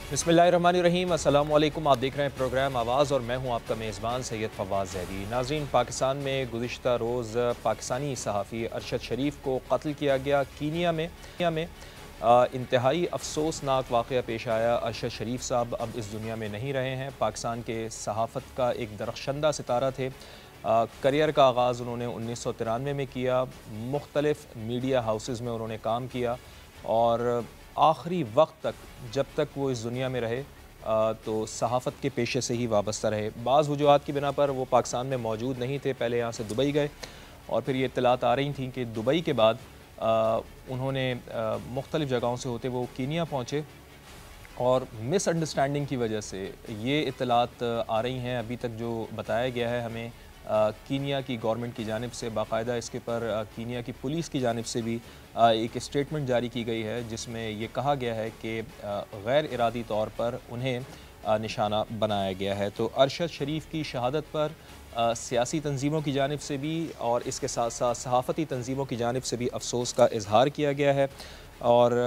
बिस्मिल्लाहिर्रहमानिर्रहीम, अस्सलाम वालेकुम। आप देख रहे हैं प्रोग्राम आवाज़ और मैं हूं आपका मेज़बान सैयद फवाज़ ज़ैदी। नाज़रीन, पाकिस्तान में गुज़िश्ता रोज़ पाकिस्तानी सहाफ़ी अरशद शरीफ को कत्ल किया गया। कीनिया में इंतहाई अफसोसनाक वाक़या पेश आया। अरशद शरीफ साहब अब इस दुनिया में नहीं रहे हैं। पाकिस्तान के सहाफ़त का एक दरख्शंदा सितारा थे। करियर का आगाज़ उन्होंने 1993 में किया। मुख्तलिफ़ मीडिया हाउसेज़ में उन्होंने काम किया और आखिरी वक्त तक, जब तक वो इस दुनिया में रहे, तो सहाफ़त के पेशे से ही वाबस्ता रहे। बाज़ वजूहात की बिना पर वो पाकिस्तान में मौजूद नहीं थे। पहले यहाँ से दुबई गए और फिर ये इत्तलात आ रही थी कि दुबई के बाद उन्होंने मुख्तलिफ़ जगहों से होते वो कीनिया पहुँचे और मिसअंडरस्टैंडिंग की वजह से ये इत्तलात आ रही हैं। अभी तक जो बताया गया है हमें, कीनिया की गवर्नमेंट की जानिब से बाकायदा इसके पर कीनिया की पुलिस की जानिब से भी एक स्टेटमेंट जारी की गई है, जिसमें ये कहा गया है कि गैर इरादी तौर पर उन्हें निशाना बनाया गया है। तो अरशद शरीफ की शहादत पर सियासी तंजीमों की जानिब से भी और इसके साथ साथ सहाफ़ती तंजीमों की जानिब से भी अफसोस का इजहार किया गया है और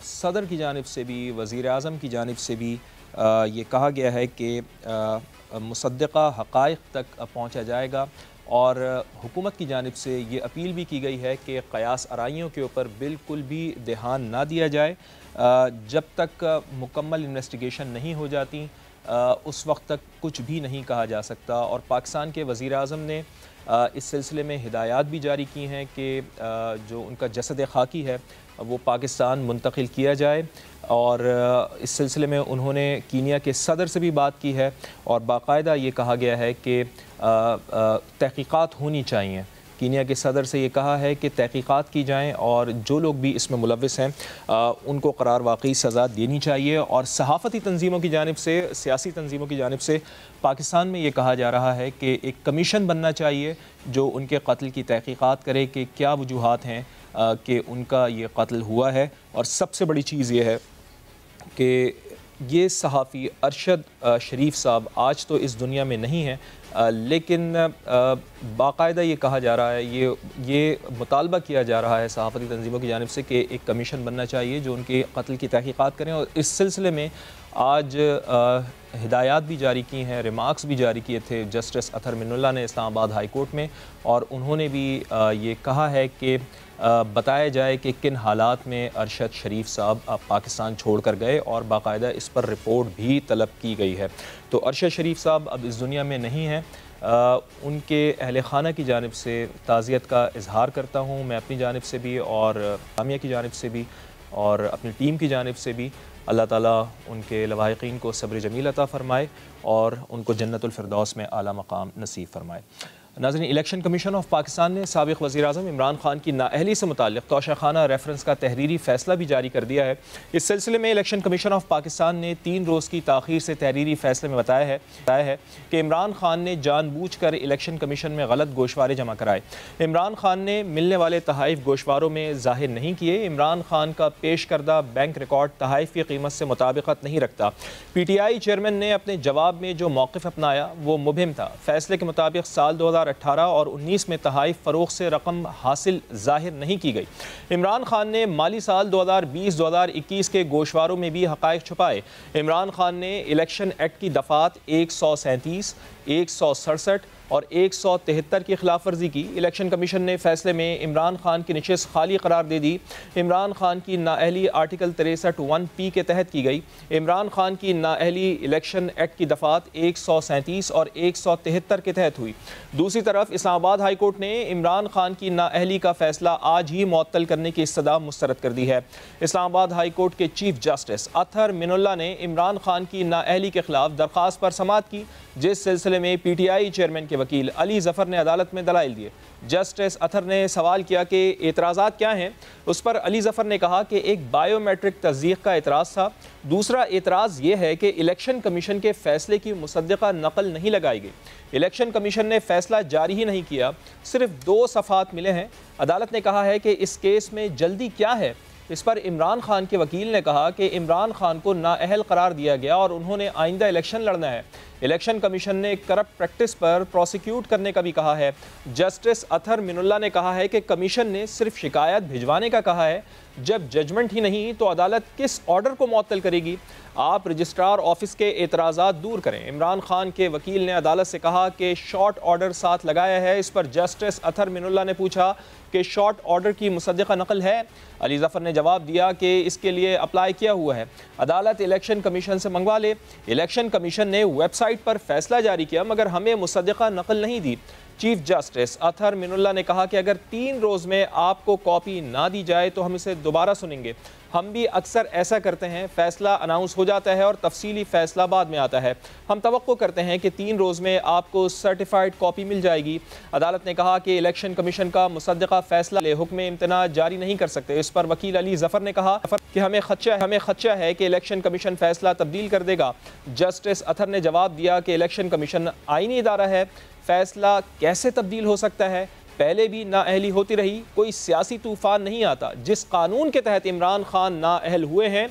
सदर की जानिब से भी, वज़ीर आज़म की जानिब से भी ये कहा गया है कि मुसद्दक़ा हक़ाइक़ तक पहुँचा जाएगा और हुकूमत की जानिब से ये अपील भी की गई है कि क़यास आराइयों के ऊपर बिल्कुल भी ध्यान ना दिया जाए। जब तक मुकम्मल इन्वेस्टिगेशन नहीं हो जाती उस वक्त तक कुछ भी नहीं कहा जा सकता। और पाकिस्तान के वज़ीर आज़म ने इस सिलसिले में हिदायत भी जारी की हैं कि जो उनका जसद खाकी है वो पाकिस्तान मुंतकिल किया जाए और इस सिलसिले में उन्होंने कीनिया के सदर से भी बात की है और बाकायदा ये कहा गया है कि तहक़ीक़ात होनी चाहिए। कीनिया के सदर से ये कहा है कि तहक़ीक़ात की जाएँ और जो लोग भी इसमें मुलव्विस हैं उनको करार वाक़ई सज़ा देनी चाहिए। और सहाफ़ती तंजीमों की जानिब से, सियासी तंजीमों की जानिब से पाकिस्तान में ये कहा जा रहा है कि एक कमीशन बनना चाहिए जो उनके कत्ल की तहक़ीक़ात करे कि क्या वजूहात हैं कि उनका ये कत्ल हुआ है। और सबसे बड़ी चीज़ ये है कि ये सहाफ़ी अरशद शरीफ साहब आज तो इस दुनिया में नहीं हैं, लेकिन बाकायदा ये कहा जा रहा है, ये मुतालबा किया जा रहा है सहाफ़ती तंजीमों की जानिब से कि एक कमीशन बनना चाहिए जो उनके कत्ल की तहक़ीक़ात करें। और इस सिलसिले में आज हिदायत भी जारी की हैं, रिमार्क्स भी जारी किए थे जस्टिस अतहर मिनुल्लाह ने इस्लामाबाद हाई कोर्ट में, और उन्होंने भी ये कहा है कि बताया जाए कि किन हालात में अरशद शरीफ साहब पाकिस्तान छोड़ कर गए और बाकायदा इस पर रिपोर्ट भी तलब की गई है। तो अरशद शरीफ साहब अब इस दुनिया में नहीं हैं। उनके अहल खाना की जानिब से ताज़ियत का इजहार करता हूँ मैं अपनी जानिब से भी और जामिया की जानिब से भी और अपनी टीम की जानिब से भी। अल्लाह ताला उनके लवाहिकीन को सब्र जमील अता फ़रमाए और उनको जन्नतुल फिरदौस में आला मकाम नसीब फ़रमाए। नाज़रीन, इलेक्शन कमीशन ऑफ पाकिस्तान ने साबिक़ वज़ीर आज़म इमरान खान की नाअहली से मुताल्लिक़ तोशाखाना रेफरेंस का तहरीरी फ़ैसला भी जारी कर दिया है। इस सिलसिले में इलेक्शन कमीशन ऑफ पाकिस्तान ने 3 रोज़ की ताख़ीर से तहरीरी फ़ैसले में बताया है कि इमरान खान ने जानबूझकर इलेक्शन कमीशन में गलत गोशवारे जमा कराए। इमरान खान ने मिलने वाले तहाइफ गोशवारों में ज़ाहिर नहीं किए। इमरान खान का पेश करदा बैंक रिकॉर्ड तहाइफ की कीमत से मुताबिकत नहीं रखता। PTI चेयरमैन ने अपने जवाब में जो मौक़िफ़ अपनाया वो मुबहिम था। फ़ैसले के मुताबिक साल 2018 और 19 में तहाइफ फ़रोग़ से रकम हासिल ज़ाहिर नहीं की गई। इमरान खान ने माली साल 2020-2021 के गोशवारों में भी हक़ाइक़ छुपाए। इमरान खान ने इलेक्शन एक्ट की दफ़ात 137, 167 और 173 की खिलाफ वर्जी की। इलेक्शन कमीशन ने फैसले में इमरान खान की नशिस्त खाली करार दे दी। इमरान खान की नाअहली आर्टिकल 63(1)P के तहत की गई। इमरान खान की नाअहली इलेक्शन एक्ट की दफ़ात 137 और 173 के तहत हुई। दूसरी तरफ इस्लामाबाद हाई कोर्ट ने इमरान खान की नाअहली का फैसला आज ही मुअत्तल करने की इस्तदा मुस्तरद कर दी है। इस्लामाबाद हाई कोर्ट के चीफ जस्टिस अतहर मिनुल्लाह ने इमरान खान की नाअहली के खिलाफ दरख्वास्त पर समाअत की, जिस सिलसिले में PTI चेयरमैन के वकील अली ज़फ़र ने अदालत में दलाइल दिए। जस्टिस अतहर ने सवाल किया कि एतराज़ात क्या हैं। उस पर अली ज़फ़र ने कहा कि एक बायोमेट्रिक तस्दीक़ का एतराज़ था। दूसरा एतराज़ ये है कि इलेक्शन कमीशन के फ़ैसले की मुसद्दक़ा नकल नहीं लगाई गई। इलेक्शन कमीशन ने फ़ैसला जारी ही नहीं किया, सिर्फ 2 सफ़ात मिले हैं। अदालत ने कहा है कि इस केस में जल्दी क्या है। इस पर इमरान खान के वकील ने कहा कि इमरान खान को नाअहल करार दिया गया और उन्होंने आइंदा इलेक्शन लड़ना है। इलेक्शन कमीशन ने करप्ट प्रैक्टिस पर प्रोसिक्यूट करने का भी कहा है। जस्टिस अतहर मिनुल्लाह ने कहा है कि कमीशन ने सिर्फ शिकायत भिजवाने का कहा है, जब जजमेंट ही नहीं तो अदालत किस ऑर्डर को मुअत्तल करेगी? आप रजिस्ट्रार ऑफिस के एतराज़ात दूर करें। इमरान खान के वकील ने अदालत से कहा कि शॉर्ट ऑर्डर साथ लगाया है। इस पर जस्टिस अतहर मिनुल्लाह ने पूछा कि शॉर्ट ऑर्डर की मुसद्दिक़ा नकल है। अली ज़फ़र ने जवाब दिया कि इसके लिए अप्लाई किया हुआ है, अदालत इलेक्शन कमीशन से मंगवा ले। इलेक्शन कमीशन ने वेबसाइट पर फैसला जारी किया मगर हमें मुसद्दिक़ा नकल नहीं दी। चीफ जस्टिस अतहर मिनुल्लाह ने कहा कि अगर 3 रोज़ में आपको कॉपी ना दी जाए तो हम इसे दोबारा सुनेंगे। हम भी अक्सर ऐसा करते हैं, फैसला अनाउंस हो जाता है और तफसीली फैसला बाद में आता है। हम तवक्को करते हैं कि 3 रोज़ में आपको सर्टिफाइड कॉपी मिल जाएगी। अदालत ने कहा कि इलेक्शन कमीशन का मुसद्दिक़ा फैसला ले हुक्म इम्तना जारी नहीं कर सकते। इस पर वकील अली ज़फ़र ने कहा कि हमें खदशा है कि इलेक्शन कमीशन फैसला तब्दील कर देगा। जस्टिस अतहर ने जवाब दिया कि इलेक्शन कमीशन आईनी इदारा है, फैसला कैसे तब्दील हो सकता है? पहले भी नाअहली होती रही, कोई सियासी तूफ़ान नहीं आता। जिस कानून के तहत इमरान खान नाअहल हुए हैं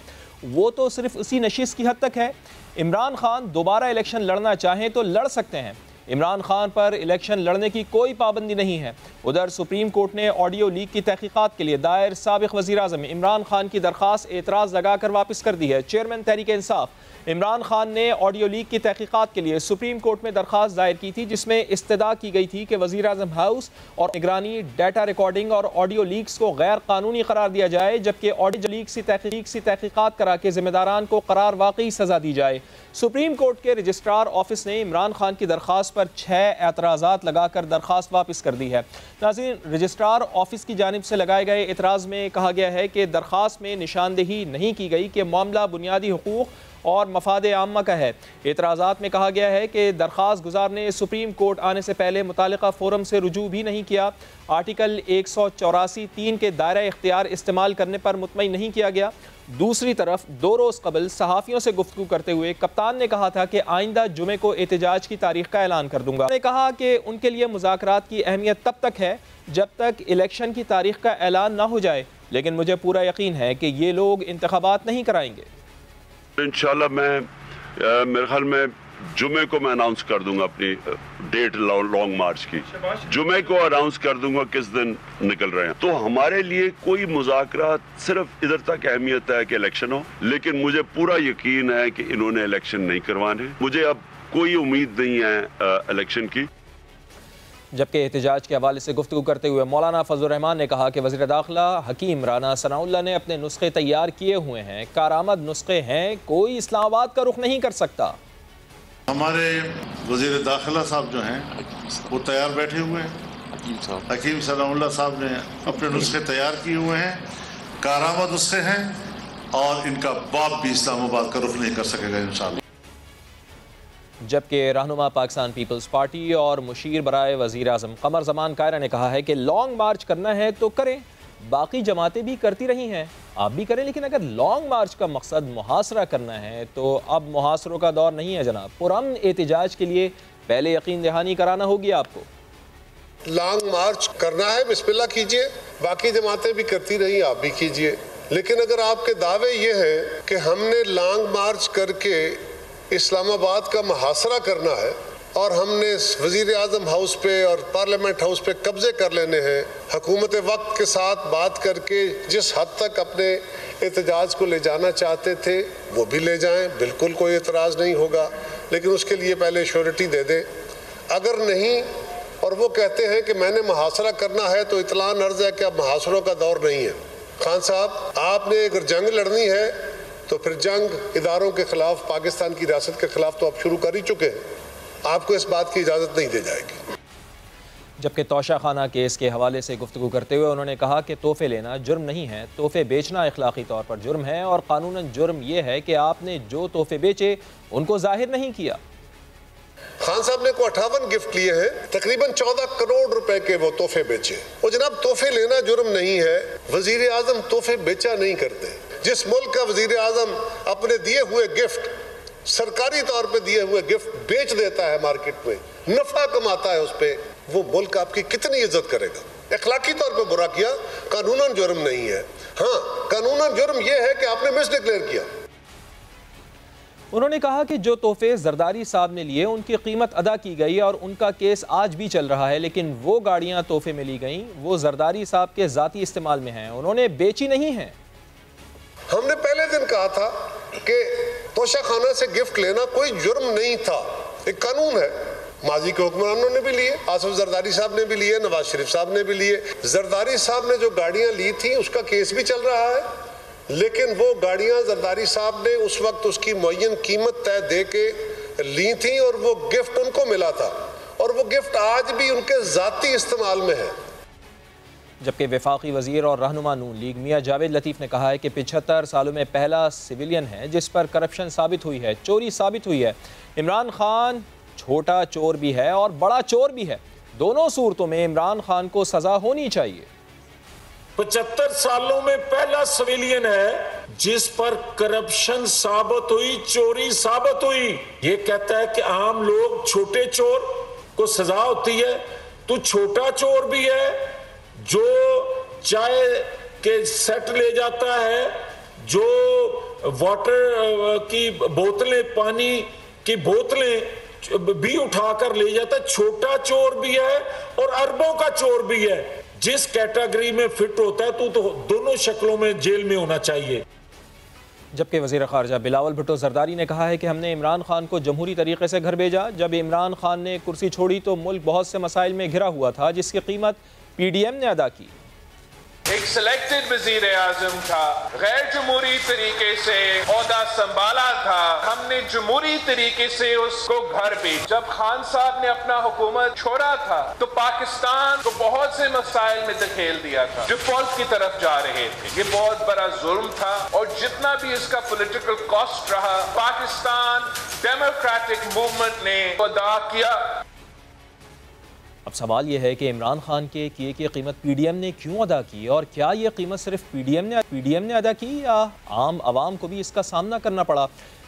वो तो सिर्फ उसी नशिस्त की हद तक है। इमरान खान दोबारा इलेक्शन लड़ना चाहें तो लड़ सकते हैं। इमरान खान पर इलेक्शन लड़ने की कोई पाबंदी नहीं है। उधर सुप्रीम कोर्ट ने ऑडियो लीक की तहकीकात के लिए दायर साबिक़ वज़ीर आज़म इमरान खान की दरख्वास्त एतराज़ लगाकर वापस कर दी है। चेयरमैन तहरीक इंसाफ इमरान खान ने ऑडियो लीक की तहकीकात के लिए सुप्रीम कोर्ट में दरख्वास्त दायर की थी, जिसमें इस्तदा की गई थी कि वज़ीर आज़म हाउस और निगरानी, डाटा रिकॉर्डिंग और ऑडियो लीक्स को गैर कानूनी करार दिया जाए, जबकि ऑडियो लीक से तहकीकात करा के ज़िम्मेदारान को करार वाकई सज़ा दी जाए। सुप्रीम कोर्ट के रजिस्ट्रार ऑफिस ने इमरान खान की दरख्वास्त पर 6 एतराज़ात लगाकर दरख्वास्त वापस कर दी है। नाज़रीन, रजिस्ट्रार ऑफिस की जानिब से लगाए गए एतराज़ में कहा गया है कि दरख्वास्त में निशानदेही नहीं की गई कि मामला बुनियादी हुकूक और मफाद आम्मा का है। एतराज़ात में कहा गया है कि दरख्वास्त गुजार ने सुप्रीम कोर्ट आने से पहले मुतालिका फोरम से रुजू भी नहीं किया। आर्टिकल 184(3) के दायरा इख्तियार इस्तेमाल करने पर मुतमईन नहीं किया गया। दूसरी तरफ 2 रोज़ कबल सहाफ़ियों से गुफ्तगू करते हुए कप्तान ने कहा था कि आइंदा जुमे को एहतजाज की तारीख का ऐलान कर दूंगा। उन्होंने कहा कि उनके लिए मुज़ाकरात की अहमियत तब तक है जब तक इलेक्शन की तारीख का ऐलान ना हो जाए, लेकिन मुझे पूरा यकीन है कि ये लोग इंतखाबात नहीं कराएंगे। इंशाल्लाह मेरे ख्याल में जुमे को मैं अनाउंस कर दूंगा अपनी डेट लॉन्ग मार्च की। जुमे को अनाउंस कर दूंगा किस दिन निकल रहे हैं। तो हमारे लिए कोई मुज़ाकरात सिर्फ इधर तक अहमियत है कि इलेक्शन हो, लेकिन मुझे पूरा यकीन है कि इन्होंने इलेक्शन नहीं करवाने। मुझे अब कोई उम्मीद नहीं है इलेक्शन की। जबकि एहतजाज के हवाले से गुफ्तगू करते हुए मौलाना फजल रहमान ने कहा कि वज़ीर दाखिला हकीम राना सनाउल्लाह ने अपने नुस्खे तैयार किए हुए हैं, कारआमद नुस्खे हैं, कोई इस्लामाबाद का रुख नहीं कर सकता। हमारे वज़ीर दाखिला साहब जो हैं वो तैयार बैठे हुए हैं। हकीम सनाउल्लाह साहब ने अपने नुस्खे तैयार किए हुए हैं, कारआमद नुस्खे हैं और इनका बाप भी इस्लामाबाद का रुख नहीं कर सकेगा इंशाअल्लाह। जबकि रहनुमा पाकिस्तान पीपल्स पार्टी और मुशीर बराए वज़ीर आज़म कमर ज़मान कायरा ने कहा है कि लॉन्ग मार्च करना है तो करें, बाकी जमातें भी करती रही हैं, आप भी करें, लेकिन अगर लॉन्ग मार्च का मकसद मुहासरा करना है तो अब मुहासरों का दौर नहीं है जनाब। पुरअमन एहतजाज के लिए पहले यकीन दहानी कराना होगी आपको। लॉन्ग मार्च करना है, बिस्मिल्लाह कीजिए, बाकी जमातें भी करती रही, आप भी कीजिए। लेकिन अगर आपके दावे ये हैं कि हमने लॉन्ग मार्च करके इस्लामाबाद का मुहासरा करना है और हमने वज़ीर आज़म हाउस पे और पार्लियामेंट हाउस पे कब्जे कर लेने हैं, हुकूमत वक्त के साथ बात करके जिस हद तक अपने एहतजाज को ले जाना चाहते थे वो भी ले जाएं, बिल्कुल कोई एतराज़ नहीं होगा, लेकिन उसके लिए पहले श्योरिटी दे दें। अगर नहीं और वो कहते हैं कि मैंने मुहासरा करना है तो इत्लान अर्ज़ है कि अब मुहासरों का दौर नहीं है। खान साहब, आपने अगर जंग लड़नी है तो फिर जंग इदारों के खिलाफ, पाकिस्तान की रियासत के खिलाफ तो आप शुरू कर ही चुके हैं, आपको इस बात की इजाज़त नहीं दी जाएगी। जबकि तोशा खाना केस के हवाले से गुफ्तगू करते हुए उन्होंने कहा कि तोहफे लेना जुर्म नहीं है, तोहफे बेचना अखलाकी तौर पर जुर्म है और कानूनन जुर्म यह है कि आपने जो तोहफे बेचे उनको जाहिर नहीं किया। खान साहब ने को 58 गिफ्ट लिए हैं, तकरीबन 14 करोड़ रुपए के वो तोहफे बेचे। वो जनाब, तोहफे लेना जुर्म नहीं है, वजीर आजम तोहफे बेचा नहीं करते। जिस मुल्क का वजीर आजम अपने दिए हुए गिफ्ट, सरकारी तौर पे दिए हुए गिफ्ट बेच देता है मार्केट में, नफा कमाता है उस पे, वो मुल्क आपकी कितनी इज्जत करेगा। अखलाकी तौर पे बुरा किया, कानूनन जुर्म नहीं है। हाँ, कानूनन जुर्म यह है कि आपने मिसडिक्लेयर किया। उन्होंने कहा कि जो तोहफे जरदारी साहब ने लिए उनकी कीमत अदा की गई और उनका केस आज भी चल रहा है, लेकिन वो गाड़ियां तोहफे में ली गईं वो जरदारी साहब के ज़ाती इस्तेमाल में हैं, उन्होंने बेची नहीं हैं। हमने पहले दिन कहा था कि तोशा खाना से गिफ्ट लेना कोई जुर्म नहीं था, एक कानून है। माजी के हुक्मरानों ने भी लिए, आसिफ जरदारी साहब ने भी लिए, नवाज शरीफ साहब ने भी लिए। जरदारी साहब ने जो गाड़ियां ली थी उसका केस भी चल रहा है, लेकिन वो गाड़ियां जरदारी साहब ने उस वक्त उसकी मुअय्यन कीमत तय दे के ली थी और वो गिफ्ट उनको मिला था और वो गिफ्ट आज भी उनके ज़ाती इस्तेमाल में है। जबकि वफाकी वज़ीर और रहनुमा नून लीग मियाँ जावेद लतीफ़ ने कहा है कि 75 सालों में पहला सिविलियन है जिस पर करप्शन साबित हुई है, चोरी साबित हुई है। इमरान खान छोटा चोर भी है और बड़ा चोर भी है, दोनों सूरतों में इमरान खान को सज़ा होनी चाहिए। 75 सालों में पहला सिविलियन है जिस पर करप्शन साबित हुई, चोरी साबित हुई। ये कहता है कि आम लोग छोटे चोर को सजा होती है, तो छोटा चोर भी है जो चाय के सेट ले जाता है, जो वाटर की बोतलें, पानी की बोतलें भी उठाकर ले जाता है। छोटा चोर भी है और अरबों का चोर भी है। जिस कैटेगरी में फिट होता है तो दोनों शक्लों में जेल में होना चाहिए। जबकि वज़ीर ख़ारजा बिलावल भुट्टो ज़रदारी ने कहा है कि हमने इमरान खान को जमहूरी तरीके से घर भेजा। जब इमरान खान ने कुर्सी छोड़ी तो मुल्क बहुत से मसाइल में घिरा हुआ था जिसकी कीमत PDM ने अदा की। एक सिलेक्टेड वजीर आजम था, गैर जमहूरी तरीके से ओहदा संभाला था, हमने जमहूरी तरीके से उसको घर भेजा। जब खान साहब ने अपना हुकूमत छोड़ा था तो पाकिस्तान को बहुत से मसाइल में धकेल दिया था, डिफॉल्ट की तरफ जा रहे थे। ये बहुत बड़ा जुल्म था और जितना भी इसका पॉलिटिकल कॉस्ट रहा, पाकिस्तान डेमोक्रेटिक मूवमेंट ने अदा किया। अब सवाल यह है कि इमरान खान के किए की कीमत PDM ने क्यों अदा की, और क्या ये कीमत सिर्फ PDM ने अदा की या आम आवाम को भी इसका सामना करना पड़ा।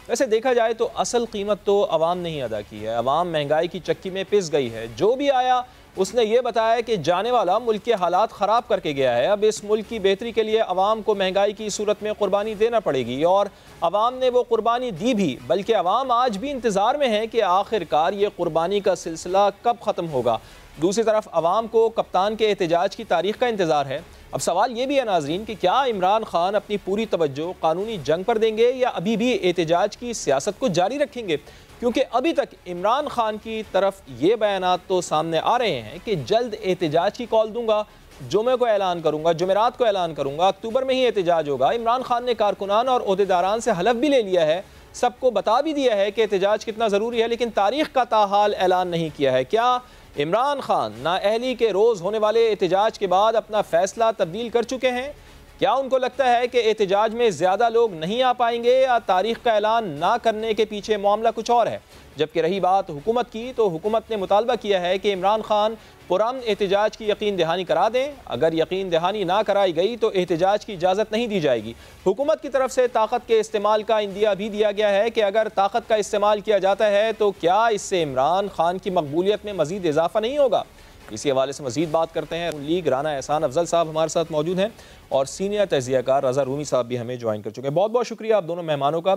वैसे देखा जाए तो असल कीमत तो आवाम ने ही अदा की है। आवाम महंगाई की चक्की में पिस गई है। जो भी आया उसने ये बताया कि जाने वाला मुल्क के हालात ख़राब करके गया है। अब इस मुल्क की बेहतरी के लिए आवाम को महंगाई की सूरत में कुर्बानी देना पड़ेगी और आवाम ने वो कुर्बानी दी भी, बल्कि आवाम आज भी इंतज़ार में है कि आखिरकार ये कुर्बानी का सिलसिला कब ख़त्म होगा। दूसरी तरफ आवाम को कप्तान के एहतजाज की तारीख़ का इंतज़ार है। अब सवाल ये भी है नाज़रीन कि क्या इमरान खान अपनी पूरी तवज्जो कानूनी जंग पर देंगे या अभी भी एहतजाज की सियासत को जारी रखेंगे, क्योंकि अभी तक इमरान खान की तरफ ये बयानात तो सामने आ रहे हैं कि जल्द एहतजाज की कॉल दूंगा, जुमे को ऐलान करूंगा, जुमेरात को ऐलान करूंगा, अक्टूबर में ही एहतजाज होगा। इमरान खान ने कारकुनान और ओहदेदारान से हलफ भी ले लिया है, सबको बता भी दिया है कि एहतजाज कितना ज़रूरी है, लेकिन तारीख़ का ताहाल ऐलान नहीं किया है। क्या इमरान खान नाअहली के रोज़ होने वाले एहतजाज के बाद अपना फ़ैसला तब्दील कर चुके हैं? क्या उनको लगता है कि एहतजाज में ज़्यादा लोग नहीं आ पाएंगे या तारीख़ का ऐलान ना करने के पीछे मामला कुछ और है? जबकि रही बात हुकूमत की, तो हुकूमत ने मुतालबा किया है कि इमरान खान पुरअमन एहतजाज की यकीन दहानी करा दें। अगर यकीन दहानी ना कराई गई तो एहतजाज की इजाज़त नहीं दी जाएगी। हुकूमत की तरफ से ताकत के इस्तेमाल का इंदिया भी दिया गया है कि अगर ताकत का इस्तेमाल किया जाता है तो क्या इससे इमरान खान की मकबूलियत में मज़ीद इजाफा नहीं होगा। इसी हवाले से मज़ीद बात करते हैं। लीग राना एहसान अफजल साहब हमारे साथ मौजूद हैं और सीनियर तजियाकार रज़ा रूमी साहब भी हमें ज्वाइन कर चुके हैं। बहुत बहुत शुक्रिया आप दोनों मेहमानों का।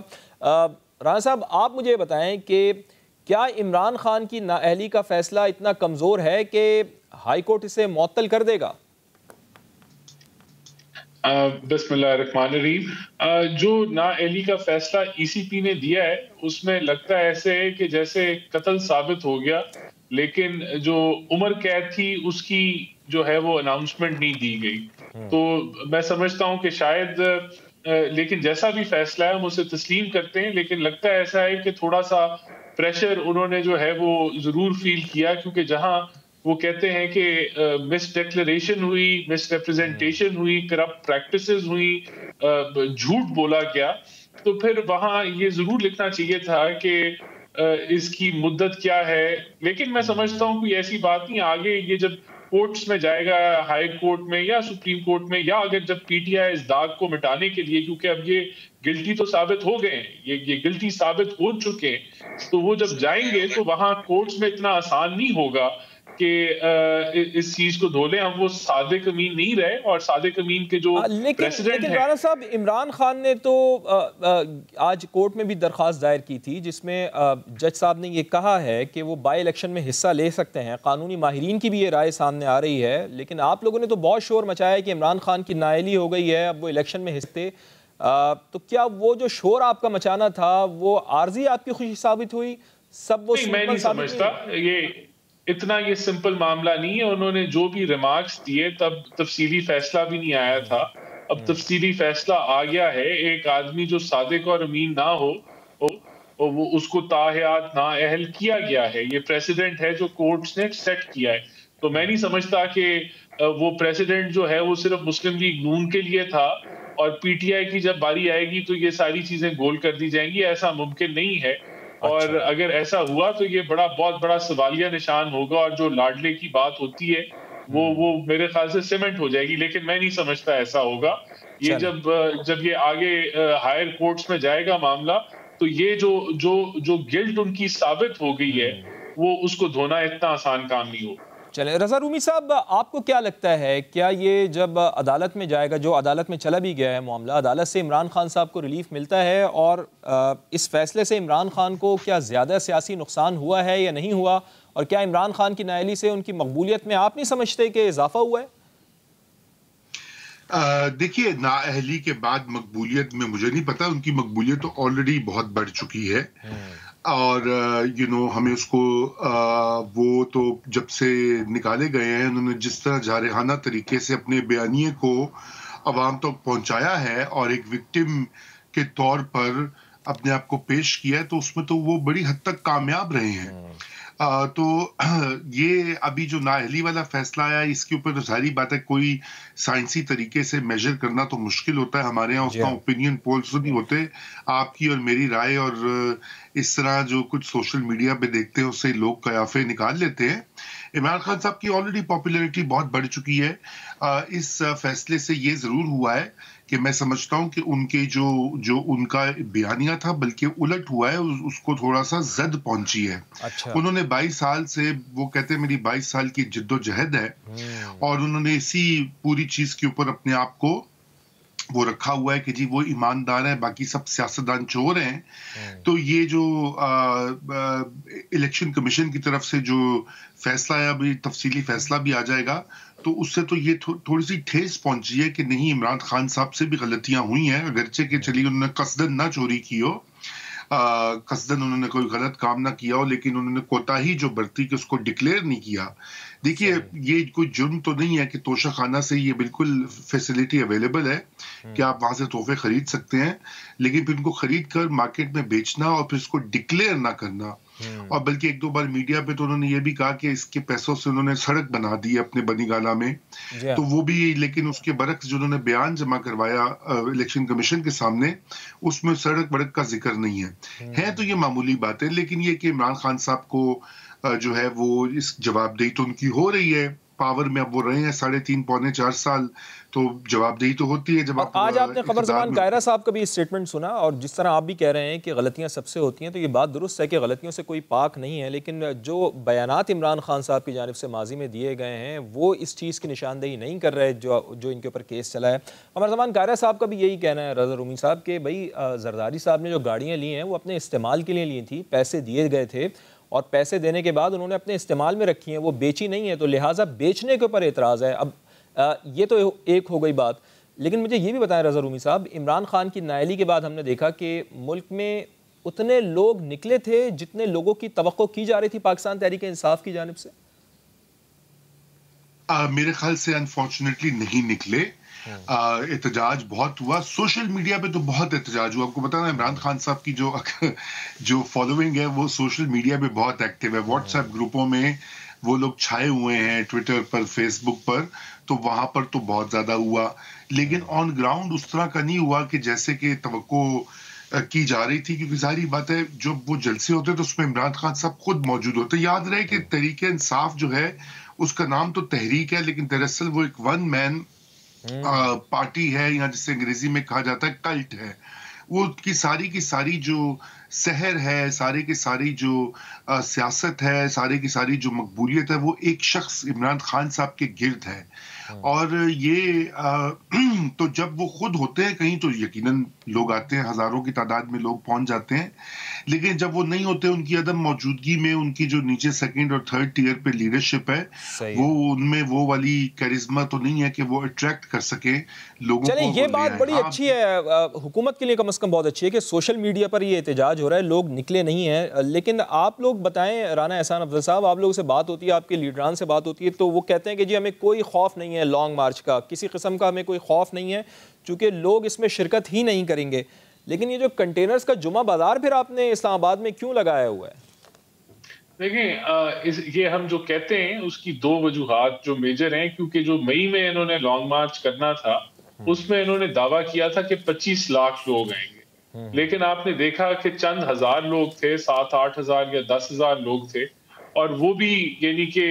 राना साहब, आप मुझे बताएं कि क्या इमरान खान की नाअहली का फैसला इतना कमज़ोर है कि हाई कोर्ट इसे मुअत्तल कर देगा? बिस्मिल्लाहिर्रहमानिर्रहीम। जो नाअहली का फैसला ECP ने दिया है उसमें लगता है ऐसे है कि जैसे कत्ल साबित हो गया, लेकिन जो उम्र कैद थी उसकी जो है वो अनाउंसमेंट नहीं दी गई। तो मैं समझता हूं कि शायद लेकिन जैसा भी फैसला है हम उसे तस्लीम करते हैं, लेकिन लगता है ऐसा है कि थोड़ा सा प्रेशर उन्होंने जो है वो जरूर फील किया, क्योंकि जहां वो कहते हैं कि मिस डिक्लेरेशन हुई, मिस रिप्रेजेंटेशन हुई, करप्ट प्रैक्टिसेस हुई, झूठ बोला गया, तो फिर वहां ये जरूर लिखना चाहिए था कि इसकी मुद्दत क्या है। लेकिन मैं समझता हूं कि ऐसी बात नहीं, आगे ये जब कोर्ट्स में जाएगा, हाई कोर्ट में या सुप्रीम कोर्ट में, या अगर जब PTI इस दाग को मिटाने के लिए, क्योंकि अब ये गिल्टी तो साबित हो गए हैं, ये गिल्टी साबित हो चुके हैं, तो वो जब जाएंगे तो वहां कोर्ट्स में इतना आसान नहीं होगा कि इस चीज को धो लें। हम वो सादिक अमीन नहीं रहे, और सादिक अमीन के जो लेकिन राणा साहब, इमरान खान ने तो आज कोर्ट में भी दरख्वास्त दायर की थी जिसमें जज साहब ने ये कहा है कि वो बाई इलेक्शन में हिस्सा ले सकते हैं। कानूनी माहिरीन की भी ये राय सामने आ रही है, लेकिन आप लोगों ने तो बहुत शोर मचाया है कि इमरान खान की नाअहली हो गई है, अब वो इलेक्शन में हिस्से। तो क्या वो जो शोर आपका मचाना था वो आर्जी आपकी खुशी साबित हुई? सब वो मैं नहीं समझता ये सिंपल मामला नहीं है। उन्होंने जो भी रिमार्क्स दिए तब तफसीली फैसला भी नहीं आया था, अब तफसीली फैसला आ गया है। एक आदमी जो सादिक और अमीन ना हो वो उसको ताहयात नाअहल किया गया है। ये प्रेसिडेंट है जो कोर्ट्स ने सेट किया है। तो मैं नहीं समझता कि वो प्रेसिडेंट जो है वो सिर्फ मुस्लिम लीग नून के लिए था और पीटीआई की जब बारी आएगी तो ये सारी चीजें गोल कर दी जाएंगी। ऐसा मुमकिन नहीं है। और अगर ऐसा हुआ तो ये बहुत बड़ा सवालिया निशान होगा, और जो लाडले की बात होती है वो मेरे ख्याल से सीमेंट हो जाएगी। लेकिन मैं नहीं समझता ऐसा होगा। ये जब ये आगे हायर कोर्ट्स में जाएगा मामला, तो ये जो गिल्ट उनकी साबित हो गई है वो उसको धोना इतना आसान काम नहीं होगा। चले रजा रूमी साहब, आपको क्या लगता है, क्या ये जब अदालत में जाएगा, जो अदालत में चला भी गया है मामला, अदालत से इमरान खान साहब को रिलीफ मिलता है, और इस फैसले से इमरान खान को क्या ज़्यादा सियासी नुकसान हुआ है या नहीं हुआ, और क्या इमरान खान की नाअहली से उनकी मकबूलियत में आप नहीं समझते कि इजाफा हुआ है? देखिए, नाअहली के बाद मकबूलियत में मुझे नहीं पता, उनकी मकबूलियत तो ऑलरेडी बहुत बढ़ चुकी है। और हमें उसको वो तो जब से निकाले गए हैं, उन्होंने जिस तरह जारहाना तरीके से अपने बयानिए को अवाम तक पहुंचाया है और एक विक्टिम के तौर पर अपने आप को पेश किया है, तो उसमें तो वो बड़ी हद तक कामयाब रहे हैं। तो ये अभी जो नाअहली वाला फैसला आया, इसके ऊपर तो सारी बात है, कोई साइंसी तरीके से मेजर करना तो मुश्किल होता है। हमारे यहाँ उसका ओपिनियन पोल्स नहीं होते। आपकी और मेरी राय और इस तरह जो कुछ सोशल मीडिया पे देखते हैं उससे लोग कयाफे निकाल लेते हैं। इमरान खान साहब की ऑलरेडी पॉपुलैरिटी बहुत बढ़ चुकी है। इस फैसले से ये जरूर हुआ है कि मैं समझता हूं कि उनके जो उनका बयानिया था बल्कि उलट हुआ है, उसको थोड़ा सा जद पहुंची है। उन्होंने 22 साल से, वो कहते हैं मेरी 22 साल की जिद्दोजहद है, और उन्होंने इसी पूरी चीज के ऊपर अपने आप को वो रखा हुआ है कि जी वो ईमानदार है, बाकी सब सियासतदान चोर हैं। तो ये जो इलेक्शन कमीशन की तरफ से जो फैसला है, अभी तफसीली फैसला भी आ जाएगा, तो उससे तो ये थोड़ी सी ठेस पहुंची है कि नहीं, इमरान खान साहब से भी गलतियां हुई हैं, अगरचे कि चलिए उन्होंने कसदन ना चोरी की हो, कसदन उन्होंने कोई गलत काम ना किया हो, लेकिन उन्होंने कोताही जो बरती कि उसको डिक्लेयर नहीं किया। देखिए, ये कोई जुर्म तो नहीं है कि तोशा खाना से ये बिल्कुल फैसिलिटी अवेलेबल है कि आप वहां से तोहफे खरीद सकते हैं, लेकिन फिर उनको खरीद कर मार्केट में बेचना और फिर इसको डिक्लेयर ना करना। और बल्कि एक दो बार मीडिया पे तो उन्होंने ये भी कहा कि इसके पैसों से उन्होंने सड़क बना दी अपने बनीगाला में, तो वो भी, लेकिन उसके बरक्स जो उन्होंने बयान जमा करवाया इलेक्शन कमीशन के सामने, उसमें सड़क बड़क का जिक्र नहीं है। तो ये मामूली बात है, लेकिन ये कि इमरान खान साहब को जो है वो इस जवाबदेही तो उनकी हो रही है। पावर में अब वो रहे हैं 3.5 पौने 4 साल, तो जवाबदेही तो होती है। जब आज आपने खबर ज़मान कायरा साहब का भी स्टेटमेंट सुना, और जिस तरह आप भी कह रहे हैं कि गलतियां सबसे होती हैं, तो ये बात दुरुस्त है कि गलतियों से कोई पाक नहीं है, लेकिन जो बयानात इमरान खान साहब की जानिब से माजी में दिए गए हैं वो इस चीज़ की निशानदेही नहीं कर रहे जो इनके ऊपर केस चला है। खबर ज़मान कायरा साहब का भी यही कहना है, रज़ा रूमी साहब, कि भाई जरदारी साहब ने जो गाड़ियाँ ली हैं वो अपने इस्तेमाल के लिए ली थी, पैसे दिए गए थे, और पैसे देने के बाद उन्होंने अपने इस्तेमाल में रखी हैं, वो बेची नहीं है, तो लिहाजा बेचने के ऊपर एतराज़ है। अब ये तो एक हो गई बात, लेकिन मुझे ये भी बताएं रज़ा रूमी साहब, इमरान खान की नाअहली के बाद हमने देखा कि मुल्क में उतने लोग निकले थे जितने लोगों की तवक्को की जा रही थी पाकिस्तान तहरीक इंसाफ की जानिब से? मेरे ख्याल से अनफॉर्चुनेटली नहीं निकले। एहतजाज बहुत हुआ, सोशल मीडिया पे तो बहुत एहतजाज हुआ। आपको पता है इमरान खान साहब की जो फॉलोइंग है वो सोशल मीडिया पे बहुत एक्टिव है। व्हाट्सएप ग्रुपों में वो लोग छाए हुए हैं, ट्विटर पर, फेसबुक पर, तो वहां पर तो बहुत ज्यादा हुआ, लेकिन ऑन ग्राउंड उस तरह का नहीं हुआ कि जैसे कि तवक्को की जा रही थी। क्योंकि सारी बात है, जब वो जलसे होते तो उसमें इमरान खान साहब खुद मौजूद होते। याद रहे कि तहरीक इंसाफ जो है उसका नाम तो तहरीक है, लेकिन दरअसल वो एक वन मैन पार्टी है, या जिसे अंग्रेजी में कहा जाता है कल्ट है। वो की सारी जो सहर है, सारे के सारी जो सियासत है, सारे की सारी जो मकबूलियत है वो एक शख्स इमरान खान साहब के गिर्द है। और ये तो जब वो खुद होते हैं कहीं तो यकीनन लोग आते हैं, हजारों की तादाद में लोग पहुंच जाते हैं, लेकिन जब वो नहीं होते, उनकी अदम मौजूदगी में उनकी जो नीचे सेकंड और थर्ड टियर पे लीडरशिप है, वो उनमें वो वाली कैरिज्मा तो नहीं है कि वो अट्रैक्ट कर सके लोगों को। चलिए ये बात बड़ी अच्छी है, हुकूमत के लिए कम से कम बहुत अच्छी है कि सोशल मीडिया पर ये एहतजाज हो रहा है, लोग निकले नहीं हैं। लेकिन आप लोग बताएं राना एहसान अफजल साहब, आप लोगों से बात होती है, आपके लीडरान से बात होती है, तो वो कहते हैं कि जी हमें कोई खौफ नहीं है लॉन्ग मार्च का, किसी किस्म का हमें कोई खौफ नहीं है चूंकि लोग इसमें शिरकत ही नहीं करेंगे। लेकिन ये जो कंटेनर्स का जुमा बाजार फिर आपने इस्लामाबाद में क्यों लगाया हुआ है? देखें, ये हम जो कहते हैं उसकी दो वजूहात जो मेजर हैं, क्योंकि जो मई में इन्होंने लॉन्ग मार्च करना था उसमें इन्होंने दावा किया था कि 25 लाख लोग आएंगे, लेकिन आपने देखा कि चंद हजार लोग थे, 7-8 हजार या 10 हजार लोग थे, और वो भी यानी कि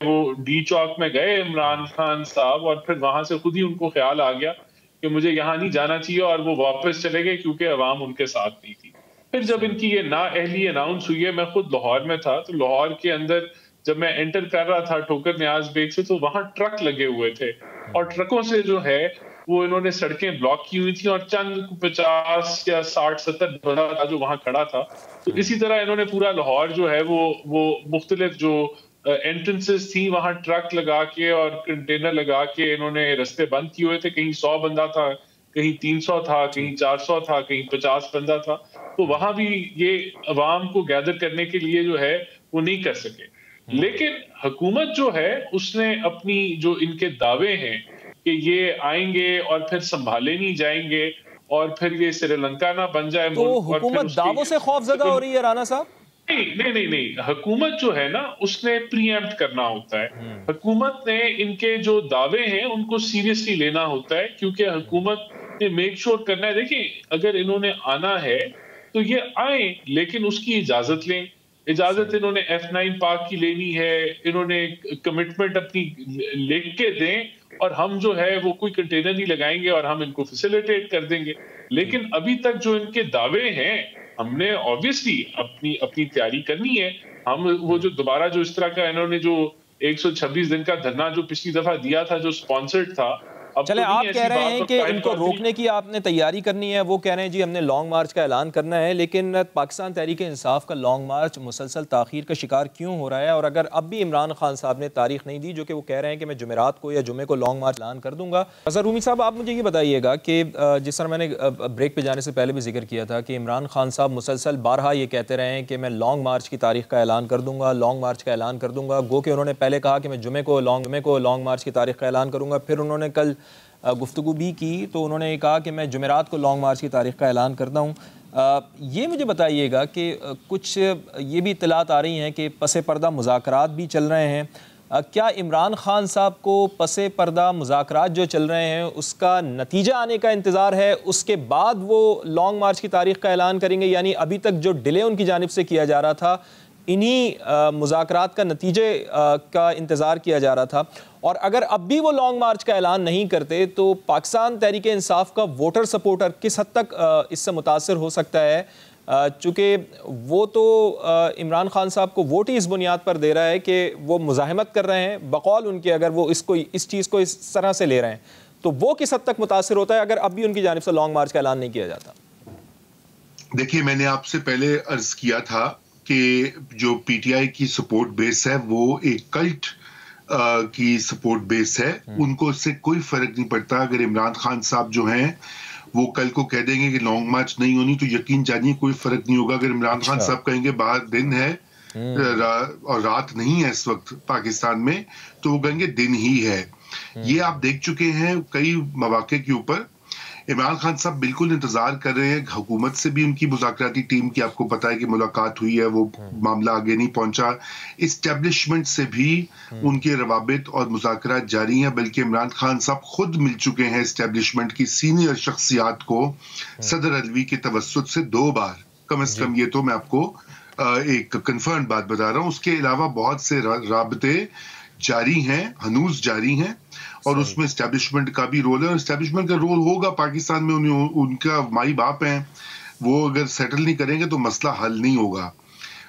वो डी चौक में गए इमरान खान साहब, और फिर वहां से खुद ही उनको ख्याल आ गया कि मुझे यहाँ नहीं जाना चाहिए, और वो वापस चले गए क्योंकि अवाम उनके साथ नहीं थी। फिर जब इनकी ये नाअहली अनाउंस हुई है, मैं खुद लाहौर में था, तो लाहौर के अंदर जब मैं एंटर कर रहा था ठोकर न्याज बेग से, तो वहां ट्रक लगे हुए थे, और ट्रकों से जो है वो इन्होंने सड़कें ब्लॉक की हुई थी, और चंद 50 या 60-70 बंदा था जो वहां खड़ा था। तो इसी तरह इन्होंने पूरा लाहौर जो है वो मुख्तलिफ जो एंट्रेंसेस थी वहां ट्रक लगा के और कंटेनर लगा के इन्होंने रास्ते बंद किए हुए थे। कहीं 100 बंदा था, कहीं 300 था, कहीं 400 था, कहीं 50 बंदा था। तो वहां भी ये अवाम को गैदर करने के लिए जो है वो नहीं कर सके। लेकिन हुकूमत जो है उसने अपनी जो इनके दावे हैं कि ये आएंगे और फिर संभाले नहीं जाएंगे और फिर ये श्रीलंका ना बन जाए, तो हुकूमत दावों से खौफजदा हो रही है राना साहब? नहीं, हुकूमत जो है ना उसने प्रीएम्प्ट करना होता है। हुकूमत ने इनके जो दावे हैं उनको सीरियसली लेना होता है, क्योंकि हुकूमत ने मेक श्योर करना है, देखिए अगर इन्होंने आना है तो ये आए, लेकिन उसकी इजाजत लें। इजाजत इन्होंने F9 पाक की लेनी है, इन्होंने कमिटमेंट अपनी लिख के दें, और हम जो है वो कोई कंटेनर नहीं लगाएंगे और हम इनको फैसिलिटेट कर देंगे। लेकिन अभी तक जो इनके दावे हैं, हमने ऑब्वियसली अपनी तैयारी करनी है। हम वो जो दोबारा जो इस तरह का इन्होंने जो 126 दिन का धरना जो पिछली दफा दिया था जो स्पॉन्सर्ड था, चले आप कह रहे हैं कि इनको रोकने की आपने तैयारी करनी है, वो कह रहे हैं जी हमने लॉन्ग मार्च का ऐलान करना है, लेकिन पाकिस्तान तहरीक इंसाफ का लॉन्ग मार्च मुसलसल ताखीर का शिकार क्यों हो रहा है? और अगर अब भी इमरान खान साहब ने तारीख नहीं दी, जो कि वो कह रहे हैं कि मैं जुमेरात को या जुमे को लॉन्ग मार्च ऐलान कर दूंगा। अजहर रूमी साहब, आप मुझे ये बताइएगा कि जिस तरह मैंने ब्रेक पर जाने से पहले भी जिक्र किया था कि इमरान खान साहब मुसलसल बारहा ये कहते रहे हैं कि मैं लॉन्ग मार्च की तारीख का ऐलान कर दूंगा, लॉन्ग मार्च का ऐलान कर दूंगा। गो कि उन्होंने पहले कहा कि मैं जुमे को लॉन्ग मार्च की तारीख का ऐलान करूँगा, फिर उन्होंने कल गुफ्तगू भी की तो उन्होंने कहा कि मैं जुमेरात को लॉन्ग मार्च की तारीख का ऐलान करता हूँ। ये मुझे बताइएगा कि कुछ ये भी इत्तलात आ रही हैं कि पसे पर्दा मुज़ाकरात भी चल रहे हैं। क्या इमरान खान साहब को पसे पर्दा मुज़ाकरात जो चल रहे हैं उसका नतीजा आने का इंतज़ार है, उसके बाद वो लॉन्ग मार्च की तारीख का ऐलान करेंगे? यानी अभी तक जो डिले उनकी जानिब से किया जा रहा था, इन्हीं मुज़ाकरात का नतीजे का इंतज़ार किया जा रहा था। और अगर अब भी वो लॉन्ग मार्च का ऐलान नहीं करते तो पाकिस्तान तहरीक इंसाफ का वोटर सपोर्टर किस हद तक इससे मुतासर हो सकता है? चूँकि वो तो इमरान खान साहब को वोट ही इस बुनियाद पर दे रहा है कि वो मुज़ाहमत कर रहे हैं बकौल उनके, अगर वो इस चीज़ को इस तरह से ले रहे हैं तो वो किस हद तक मुतासर होता है अगर अब भी उनकी जानिब से लॉन्ग मार्च का ऐलान नहीं किया जाता? देखिए, मैंने आपसे पहले अर्ज किया था कि जो पीटीआई की सपोर्ट बेस है वो एक कल्ट की सपोर्ट बेस है। उनको इससे कोई फर्क नहीं पड़ता। अगर इमरान खान साहब जो हैं वो कल को कह देंगे कि लॉन्ग मार्च नहीं होनी, तो यकीन जानिए कोई फर्क नहीं होगा। अगर इमरान खान साहब कहेंगे बाहर दिन है और रात नहीं है इस वक्त पाकिस्तान में, तो वो कहेंगे दिन ही है। ये आप देख चुके हैं कई मौके के ऊपर। इमरान खान साहब बिल्कुल इंतजार कर रहे हैं। हुकूमत से भी उनकी मुज़ाकराती टीम की आपको पता है कि मुलाकात हुई है, वो मामला आगे नहीं पहुंचा। इस्टेब्लिशमेंट से भी उनके रवाबित और मुज़ाकरात जारी हैं, बल्कि इमरान खान साहब खुद मिल चुके हैं इस्टेब्लिशमेंट की सीनियर शख्सियात को सदर अलवी के तवस्सुत से 2 बार, कम से कम। ये तो मैं आपको एक कंफर्म बात बता रहा हूँ। उसके अलावा बहुत से राबते जारी हैं, हनूज जारी हैं, और उसमें एस्टेब्लिशमेंट का भी रोल है। और एस्टेब्लिशमेंट का रोल होगा पाकिस्तान में, उनका माई बाप हैं वो अगर सेटल नहीं करेंगे तो मसला हल नहीं होगा।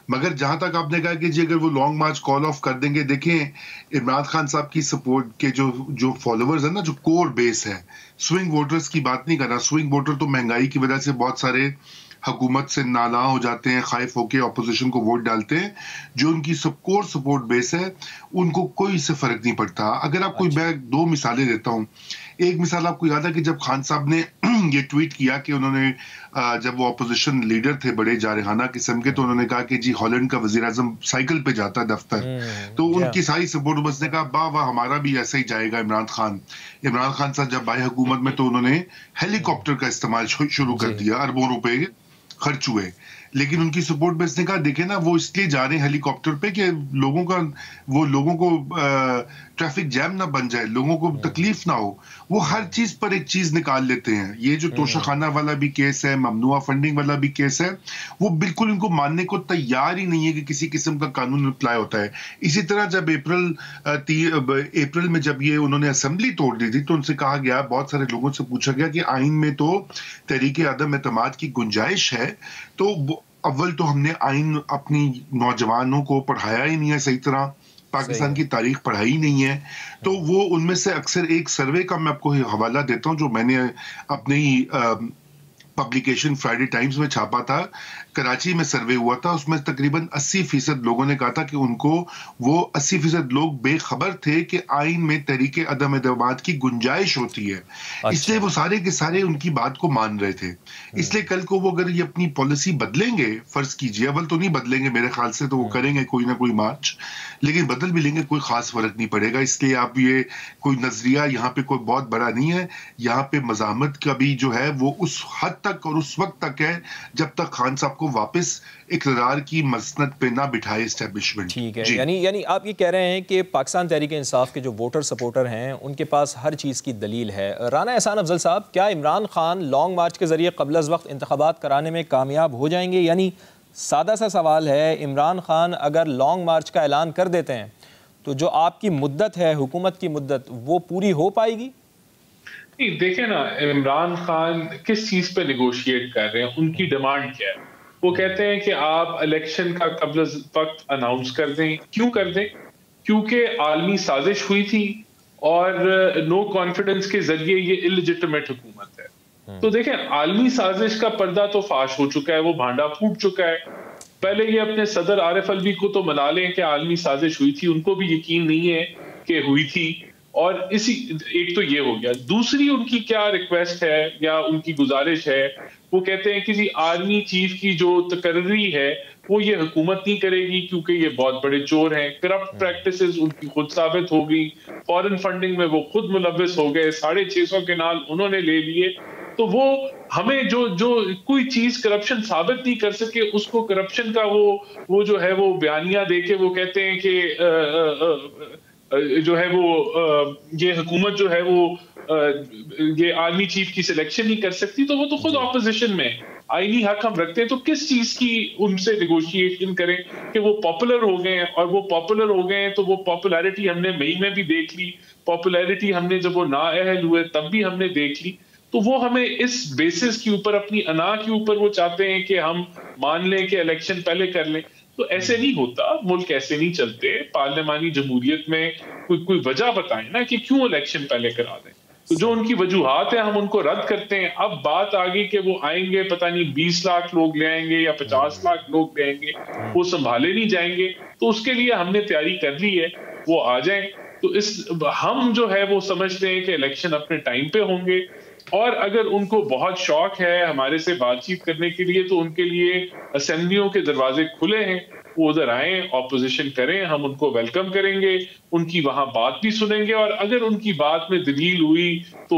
मगर जहां तक आपने कहा कि जी अगर वो लॉन्ग मार्च कॉल ऑफ कर देंगे, देखें इमरान खान साहब की सपोर्ट के जो फॉलोअर्स है ना, जो कोर बेस है, स्विंग वोटर्स की बात नहीं कर रहा। स्विंग वोटर तो महंगाई की वजह से बहुत सारे हुकूमत से नाला हो जाते हैं, खाइफ होके ऑपोजिशन को वोट डालते हैं। जो उनकी कोर सपोर्ट बेस है उनको कोई इससे फर्क नहीं पड़ता। अगर आपको मैं 2 मिसालें देता हूँ। एक मिसाल आपको याद है कि जब खान साहब ने ये ट्वीट किया कि उन्होंने जब वो अपोजिशन लीडर थे बड़े जारहाना किस्म के, तो उन्होंने कहा कि जी हॉलैंड का वजीर आजम साइकिल पे जाता है दफ्तर, तो उनकी सारी सपोर्ट बस ने कहा वाह वाह हमारा भी ऐसा ही जाएगा इमरान खान साहब जब आए हुकूमत में तो उन्होंने हेलीकॉप्टर का इस्तेमाल शुरू कर दिया, अरबों रुपए खर्च हुए। लेकिन उनकी सपोर्ट बेस ने कहा देखे ना वो इसलिए जा रहे हैं हेलीकॉप्टर पे कि लोगों को ट्रैफिक जैम ना बन जाए, लोगों को तकलीफ ना हो। वो हर चीज पर एक चीज निकाल लेते हैं। ये जो तोशाखाना वाला भी केस है, ममनुआ फंडिंग वाला भी केस है, वो बिल्कुल इनको मानने को तैयार ही नहीं है कि किसी किस्म का कानून अप्लाई होता है। इसी तरह जब अप्रैल में जब ये उन्होंने असेंबली तोड़ दी थी तो उनसे कहा गया, बहुत सारे लोगों से पूछा गया कि आइन में तो तहरीके अदम एतमाद की गुंजाइश है, तो अव्वल तो हमने आइन अपनी नौजवानों को पढ़ाया ही नहीं है सही तरह, पाकिस्तान की तारीख पढ़ाई नहीं है। तो वो उनमें से अक्सर एक सर्वे का मैं आपको हवाला देता हूं जो मैंने अपनी पब्लिकेशन फ्राइडे टाइम्स में छापा था। कराची में सर्वे हुआ था, उसमें तकरीबन 80% लोगों ने कहा था कि उनको वो 80% लोग बेखबर थे कि आइन में तहरीके अदम एतमाद की गुंजाइश होती है। इसलिए वो सारे के सारे उनकी बात को मान रहे थे। इसलिए कल को वो अगर ये अपनी पॉलिसी बदलेंगे, फर्ज कीजिए, अव्वल तो नहीं बदलेंगे मेरे ख्याल से, तो वो करेंगे कोई ना कोई मार्च, लेकिन बदल भी लेंगे कोई खास फर्क नहीं पड़ेगा। इसलिए आप ये कोई नजरिया यहाँ पे कोई बहुत बड़ा नहीं है। यहाँ पे मज़ामत का भी जो है वो उस हद तक और उस वक्त तक है जब तक खान साहब को वापस इक़्तिदार की मसनद पे ना बिठाए एस्टेब्लिशमेंट। ठीक है, यानी आप ये कह रहे हैं कि पाकिस्तान तहरीक इंसाफ के जो वोटर सपोर्टर हैं उनके पास हर चीज़ की दलील है। राना एहसान अफजल साहब, क्या इमरान खान लॉन्ग मार्च के जरिए क़ब्ल अज़ वक्त इंतख़ाबात कराने में कामयाब हो जाएंगे? यानी सादा सा सवाल है, इमरान खान अगर लॉन्ग मार्च का ऐलान कर देते हैं तो जो आपकी मुद्दत है, हुकूमत की मुद्दत, वो पूरी हो पाएगी? देखें ना, इमरान खान किस चीज पे निगोशिएट कर रहे हैं, उनकी डिमांड क्या है? वो कहते हैं कि आप इलेक्शन का कब्ल वक्त अनाउंस कर दें। क्यों कर दें? क्योंकि आलमी साजिश हुई थी और नो कॉन्फिडेंस के जरिए ये इलिजिटिमेट हुकूमत है। तो देखें, आलमी साजिश का पर्दा तो फाश हो चुका है, वो भांडा फूट चुका है। पहले ये अपने सदर आरिफ अलवी को तो मना लें कि आलमी साजिश हुई थी, उनको भी यकीन नहीं है कि हुई थी। और इसी एक तो ये हो गया। दूसरी उनकी क्या रिक्वेस्ट है या उनकी गुजारिश है, वो कहते हैं कि जी आर्मी चीफ की जो तकर्री है वो ये हुकूमत नहीं करेगी क्योंकि ये बहुत बड़े चोर हैं। करप्ट प्रैक्टिसेस उनकी खुद साबित हो गई, फॉरेन फंडिंग में वो खुद मुलव्विस हो गए, 650 के नाल उन्होंने ले लिए। तो वो हमें जो कोई चीज करप्शन साबित नहीं कर सके, उसको करप्शन का वो जो है वो बयानिया देके वो कहते हैं कि जो है वो ये हुकूमत जो है वो ये आर्मी चीफ की सिलेक्शन नहीं कर सकती। तो वो तो खुद ऑपोजिशन में आईनी हक हम रखते हैं, तो किस चीज की उनसे निगोशिएशन करें कि वो पॉपुलर हो गए हैं। और वो पॉपुलर हो गए हैं तो वो पॉपुलैरिटी हमने मई में भी देख ली, पॉपुलैरिटी हमने जब वो नाअहल हुए तब भी हमने देख ली। तो वो हमें इस बेसिस के ऊपर, अपनी अना के ऊपर वो चाहते हैं कि हम मान लें कि इलेक्शन पहले कर लें। तो ऐसे नहीं होता, मुल्क ऐसे नहीं चलते। पार्लियामानी जमहूरियत में कोई वजह बताएं ना कि क्यों इलेक्शन पहले करा दें। तो जो उनकी वजूहात है हम उनको रद्द करते हैं। अब बात आ गई कि वो आएंगे, पता नहीं 20 लाख लोग ले आएंगे या 50 लाख लोग ले आएंगे, वो संभाले नहीं जाएंगे। तो उसके लिए हमने तैयारी कर ली है, वो आ जाएं। तो हम जो है वो समझते हैं कि इलेक्शन अपने टाइम पे होंगे। और अगर उनको बहुत शौक है हमारे से बातचीत करने के लिए तो उनके लिए असेंबलियों के दरवाजे खुले हैं, वो उधर आए, ऑपोजिशन करें, हम उनको वेलकम करेंगे, उनकी वहां बात भी सुनेंगे। और अगर उनकी बात में दलील हुई तो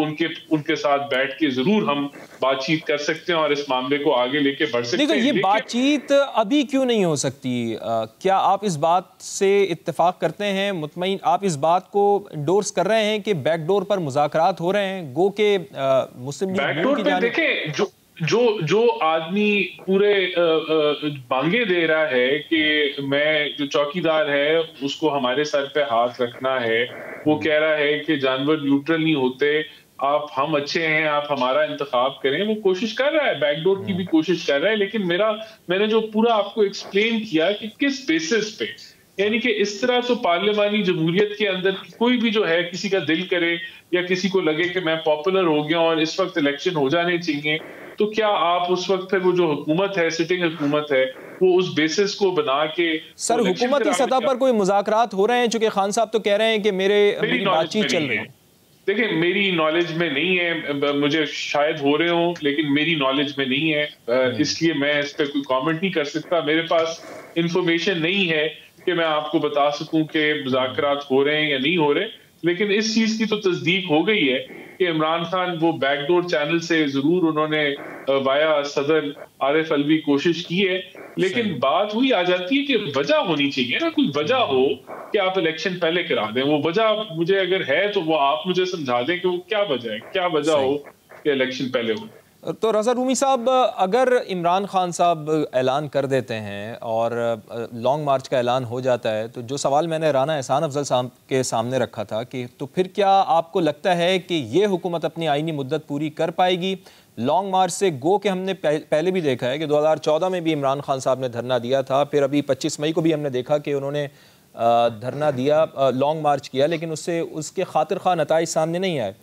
उनके साथ बैठ के जरूर हम बातचीत कर सकते हैं और इस मामले को आगे लेके बढ़ सकते हैं। ये बातचीत अभी क्यों नहीं हो सकती? क्या आप इस बात से इत्तेफाक करते हैं, मुतमईन आप इस बात को एंडोर्स कर रहे हैं कि बैकडोर पर मुज़ाकरात हो रहे हैं? गो के मुस्लिम लीग बैकडोर पे देखें, जो आदमी पूरे बांगे दे रहा है कि मैं, जो चौकीदार है उसको हमारे सर पे हाथ रखना है, वो कह रहा है कि जानवर न्यूट्रल नहीं होते, आप हम अच्छे हैं, आप हमारा इंतखाब करें, वो कोशिश कर रहा है, बैकडोर की भी कोशिश कर रहा है। लेकिन मैंने जो पूरा आपको एक्सप्लेन किया कि किस बेसिस पे, यानी कि इस तरह तो पार्लियामानी जमहूरियत के अंदर कोई भी जो है किसी का दिल करे या किसी को लगे कि मैं पॉपुलर हो गया और इस वक्त इलेक्शन हो जाने चाहिए, तो क्या आप उस वक्त फिर वो जो हुकूमत है, सिटिंग हुकूमत है, वो उस बेसिस को बना के सर हुकूमती सतह पर कोई मुज़ाकरात हो रहे हैं? चूंकि खान साहब तो कह रहे हैं कि मेरी बातचीत चल रही है। देखिए, मेरी नॉलेज में नहीं है, मुझे शायद हो रहे हो, लेकिन मेरी नॉलेज में नहीं है, इसलिए मैं इस पर कोई कमेंट नहीं कर सकता। मेरे पास इंफॉर्मेशन नहीं है कि मैं आपको बता सकूं कि मुज़ाकरात हो रहे हैं या नहीं हो रहे। लेकिन इस चीज की तो तस्दीक हो गई है कि इमरान खान वो बैकडोर चैनल से जरूर उन्होंने वाया सदर आरिफ अलवी कोशिश की है, लेकिन बात हुई आ जाती है कि वजह होनी चाहिए ना, कोई वजह हो कि आप इलेक्शन पहले करा दें। वो वजह मुझे अगर है तो वो आप मुझे समझा दें कि वो क्या वजह है, क्या वजह हो कि इलेक्शन पहले हो। तो रज़ा रूमी साहब, अगर इमरान खान साहब ऐलान कर देते हैं और लॉन्ग मार्च का ऐलान हो जाता है, तो जो सवाल मैंने राना एहसान अफजल साहब के सामने रखा था कि तो फिर क्या आपको लगता है कि ये हुकूमत अपनी आईनी मुद्दत पूरी कर पाएगी? लॉन्ग मार्च से गो के हमने पहले भी देखा है कि 2014 में भी इमरान खान साहब ने धरना दिया था, फिर अभी 25 मई को भी हमने देखा कि उन्होंने धरना दिया, लॉन्ग मार्च किया, लेकिन उसके खातिर खा नताइज सामने नहीं आए।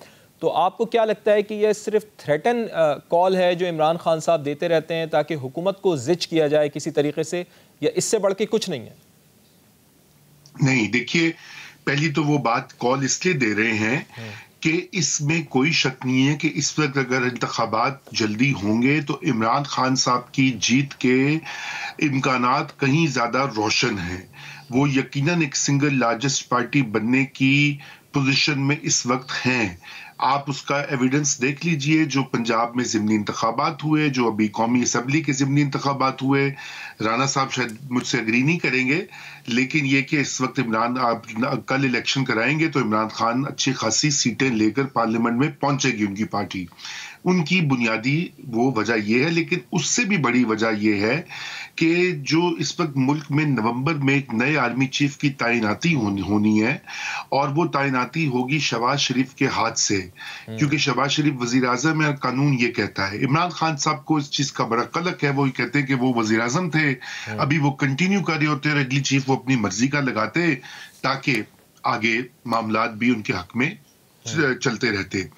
तो आपको क्या लगता है कि यह सिर्फ थ्रेटन कॉल है जो इमरान खान साहब देते रहते हैं ताकि हुकूमत को जिच किया जाए किसी तरीके से, या इससे बढ़ के कुछ नहीं है? नहीं, देखिए, पहली तो वो बात कॉल इसलिए दे रहे हैं कि इसमें कोई शक नहीं है कि इस वक्त अगर इंतखाबात जल्दी होंगे तो इमरान खान साहब की जीत के इम्कानात कहीं ज्यादा रोशन हैं। वो यकीनन एक सिंगल लार्जेस्ट पार्टी बनने की पोजीशन में इस वक्त हैं। आप उसका एविडेंस देख लीजिए, जो पंजाब में ज़िमनी इंतखाबात हुए, जो अभी कौमी असम्बली के ज़िमनी इंतखाबात हुए। राना साहब शायद मुझसे एग्री नहीं करेंगे, लेकिन ये कि इस वक्त आप कल इलेक्शन कराएंगे तो इमरान खान अच्छी खासी सीटें लेकर पार्लियामेंट में पहुंचेगी उनकी पार्टी। उनकी बुनियादी वो वजह ये है, लेकिन उससे भी बड़ी वजह ये है कि जो इस वक्त मुल्क में नवंबर में एक नए आर्मी चीफ की तैनाती होनी है, और वो तैनाती होगी शहबाज शरीफ के हाथ से, क्योंकि शहबाज शरीफ वजीर आजम है। कानून ये कहता है। इमरान खान साहब को इस चीज का बड़ा कलक है, वो कहते हैं कि वो वजीर आजम थे, अभी वो कंटिन्यू कर रहे होते और अगली चीफ वो अपनी मर्जी का लगाते ताकि आगे मामलात भी उनके हक में चलते रहते।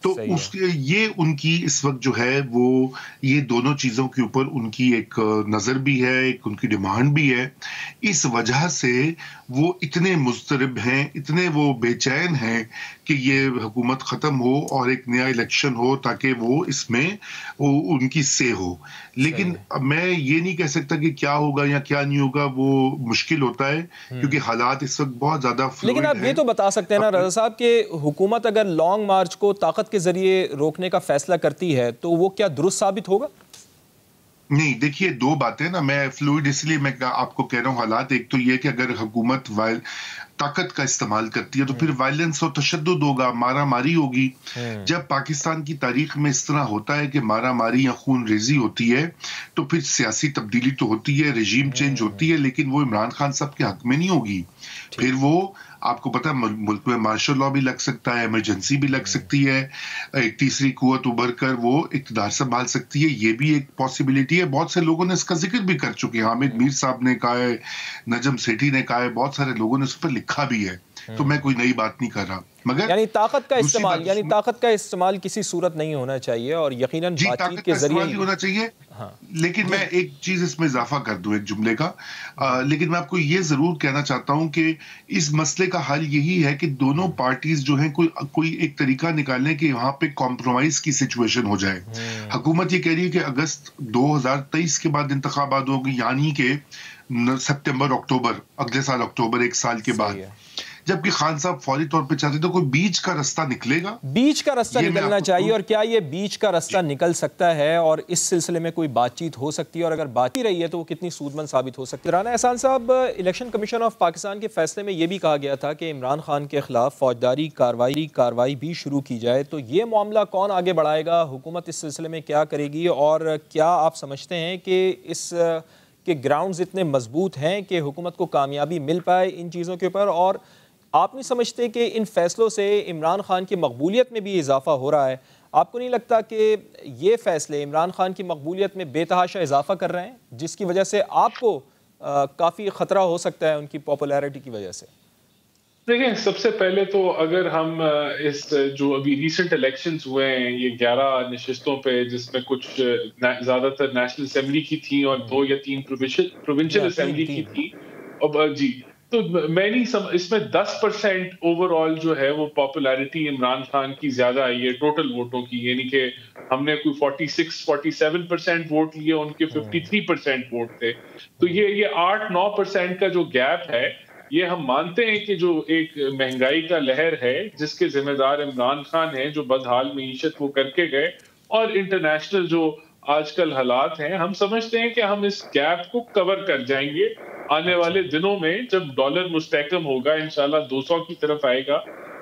तो उसके ये उनकी इस वक्त जो है वो ये दोनों चीजों के ऊपर उनकी एक नजर भी है, एक उनकी डिमांड भी है। इस वजह से वो इतने मुस्तरब हैं, इतने वो बेचैन हैं कि ये हुकूमत खत्म हो और एक नया इलेक्शन हो ताकि वो इसमें वो उनकी से हो। लेकिन मैं ये नहीं कह सकता कि क्या होगा या क्या नहीं होगा, वो मुश्किल होता है क्योंकि हालात इस वक्त बहुत ज्यादा फ्लूइड हैं। लेकिन आप ये तो बता सकते हैं ना रज़ा साहब कि हुकूमत अगर लॉन्ग मार्च को ताकत के जरिए रोकने का फैसला करती है तो वो क्या दुरुस्त साबित होगा? नहीं, देखिए, दो बातें ना, मैं फ्लूइड इसलिए मैं आपको कह रहा हूँ हालात। एक तो ये कि अगर हुकूमत ताकत का इस्तेमाल करती है तो फिर वायलेंस और तशद्दुद होगा, मारा मारी होगी। जब पाकिस्तान की तारीख में इस तरह होता है कि मारा मारी या खून रेजी होती है तो फिर सियासी तब्दीली तो होती है, रेजीम चेंज होती है, लेकिन वो इमरान खान साहब के हक में नहीं होगी। फिर वो आपको पता है मुल्क में मार्शल लॉ भी लग सकता है, इमरजेंसी भी लग सकती है, एक तीसरी कुव्वत उभर कर वो इक़्तिदार संभाल सकती है। ये भी एक पॉसिबिलिटी है। बहुत से लोगों ने इसका जिक्र भी कर चुके हैं। हामिद मीर साहब ने कहा है, नजम सेठी ने कहा है, बहुत सारे लोगों ने उस पर लिखा भी है। तो मैं कोई नई बात नहीं कर रहा, मगर यानी ताकत का इस्तेमाल किसी सूरत नहीं होना चाहिए और यकीनन बातचीत के जरिए होना चाहिए। हाँ। लेकिन मैं एक चीज इसमें इजाफा कर दूं, एक जुमले का, लेकिन मैं आपको ये जरूर कहना चाहता हूं कि इस मसले का हल यही है कि दोनों पार्टीज जो हैं कोई एक तरीका निकालें कि वहां पे कॉम्प्रोमाइज की सिचुएशन हो जाए। हुकूमत ये कह रही है कि अगस्त 2023 के बाद इंतखाबात होगी, यानी कि सितंबर अक्टूबर, अगले साल अक्टूबर, एक साल के बाद, जबकि खान साहब फौरी तौर पे चाहते तो कोई बीच का रास्ता निकलेगा। बीच का रास्ता निकलना चाहिए, और क्या ये बीच का रास्ता निकल सकता है और इस सिलसिले में कोई बातचीत हो सकती है, और अगर बात ही रही है तो वो कितनी सूदमंद साबित हो सकती है? राना एहसान साहब, इलेक्शन कमीशन ऑफ पाकिस्तान के फैसले में ये भी कहा गया था कि इमरान खान के खिलाफ फौजदारी कार्रवाई भी शुरू की जाए, तो ये मामला कौन आगे बढ़ाएगा? हुकूमत इस सिलसिले में क्या करेगी, और क्या आप समझते हैं कि इस के ग्राउंड्स इतने मजबूत हैं कि हुकूमत को कामयाबी मिल पाए इन चीज़ों के ऊपर? और आप नहीं समझते कि इन फैसलों से इमरान खान की मकबूलियत में भी इजाफा हो रहा है? आपको नहीं लगता कि ये फैसले इमरान खान की मकबूलियत में बेतहाशा इजाफा कर रहे हैं, जिसकी वजह से आपको काफ़ी ख़तरा हो सकता है उनकी पॉपुलैरिटी की वजह से? देखिए, सबसे पहले तो अगर हम इस जो अभी रिसेंट इलेक्शंस हुए हैं, ये 11 नशिस्तों पे, जिसमें कुछ ज़्यादातर नेशनल असेंबली की थी और 2 या 3 प्रोविंशियल असेंबली की थी। अब जी, तो मैं नहीं इसमें 10% ओवरऑल जो है वो पॉपुलैरिटी इमरान खान की ज्यादा आई है टोटल वोटों की, यानी कि हमने कोई 46-47% वोट लिए, उनके 53% वोट थे। तो ये 8-9% का जो गैप है, ये हम मानते हैं कि जो एक महंगाई का लहर है जिसके जिम्मेदार इमरान खान हैं, जो बदहाल मईशत वो करके गए, और इंटरनेशनल जो आजकल हालात हैं, हम समझते हैं कि हम इस गैप को कवर कर जाएंगे आने वाले दिनों में। जब डॉलर मुस्तहकम होगा, इंशाल्लाह 200 की तरफ आएगा,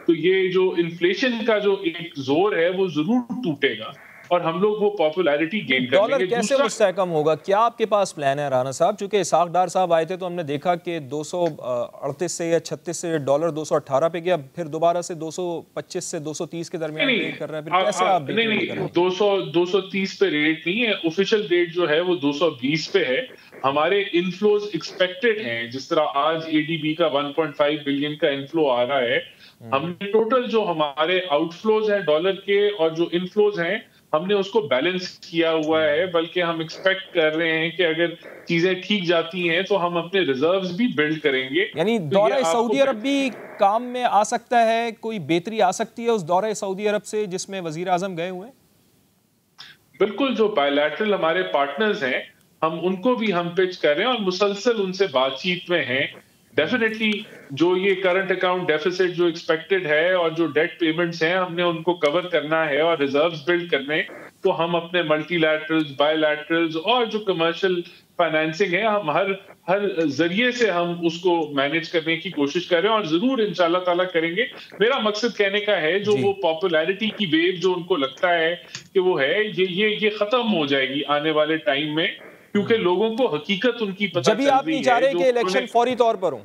तो ये जो इन्फ्लेशन का जो एक जोर है वो जरूर टूटेगा और हम लोग वो पॉपुलैरिटी गेन कर लेंगे। डॉलर कैसे मुस्तहकम होगा? क्या आपके पास प्लान है राना साहब? चूंकि इसहाक डार साहब आए थे तो हमने देखा कि 238 से या 36 से डॉलर 218 पे गया, फिर दोबारा से 225 से 230 के दरमियान रेट कर रहा है। फिर कैसे आप नहीं 230 पे रेट नहीं है, ऑफिशियल रेट जो है वो 220 पे है। हमारे इनफ्लोज एक्सपेक्टेड हैं, जिस तरह आज एडीबी का 1.5 बिलियन का इनफ्लो आ रहा है, हमने टोटल जो हमारे आउटफ्लोज हैं डॉलर के और जो इनफ्लोज हैं, हमने उसको बैलेंस किया हुआ है। बल्कि हम एक्सपेक्ट कर रहे हैं कि अगर चीजें ठीक जाती हैं तो हम अपने रिजर्व्स भी बिल्ड करेंगे। यानी दौरा सऊदी अरब भी काम में आ सकता है, कोई बेहतरी आ सकती है उस दौरे सऊदी अरब से जिसमें वजीर आजम गए हुए? बिल्कुल, जो बायलैटरल हमारे पार्टनर्स हैं, हम उनको भी हम पिच कर रहे हैं और मुसलसल उनसे बातचीत में हैं। डेफिनेटली जो ये करंट अकाउंट डेफिसिट जो एक्सपेक्टेड है और जो डेट पेमेंट्स हैं, हमने उनको कवर करना है और रिजर्व्स बिल्ड करने। तो हम अपने मल्टीलैटरल्स, बायलैटरल्स और जो कमर्शियल फाइनेंसिंग है, हम हर जरिए से हम उसको मैनेज करने की कोशिश कर रहे हैं और जरूर इंशाल्लाह ताला करेंगे। मेरा मकसद कहने का है, जो वो पॉपुलैरिटी की वेव जो उनको लगता है कि वो है, ये खत्म हो जाएगी आने वाले टाइम में, क्योंकि लोगों को हकीकत उनकी पता चल रही है। जब आप नहीं चाह रहे कि इलेक्शन फौरी तौर पर हो?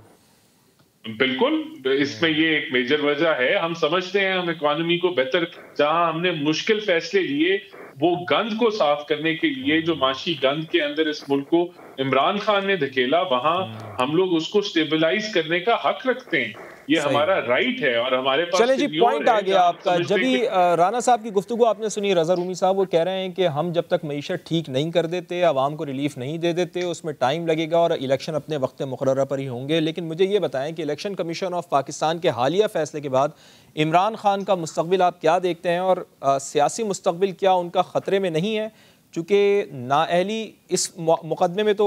बिल्कुल, इसमें ये एक मेजर वजह है। हम समझते हैं हम इकोनॉमी को बेहतर, जहां हमने मुश्किल फैसले लिए वो गंद को साफ करने के लिए, जो माशी गंद के अंदर इस मुल्क को इमरान खान ने धकेला, वहां हम लोग उसको स्टेबलाइज करने का हक रखते हैं। ये हमारा राइट है और हमारे पास। चले जी, पॉइंट आ गया आपका। जब भी राना साहब की गुफ्तगू आपने सुनी, रज़ा रूमी साहब वो कह रहे हैं कि हम जब तक मईशत ठीक नहीं कर देते, आवाम को रिलीफ नहीं दे देते, उसमें टाइम लगेगा और इलेक्शन अपने वक्त मुकर्रर पर ही होंगे। लेकिन मुझे ये बताएं कि इलेक्शन कमीशन ऑफ पाकिस्तान के हालिया फैसले के बाद इमरान खान का मुस्तकबिल आप क्या देखते हैं, और सियासी मुस्तकबिल क्या उनका ख़तरे में नहीं है? चूँकि नाअहली इस मुकदमे में तो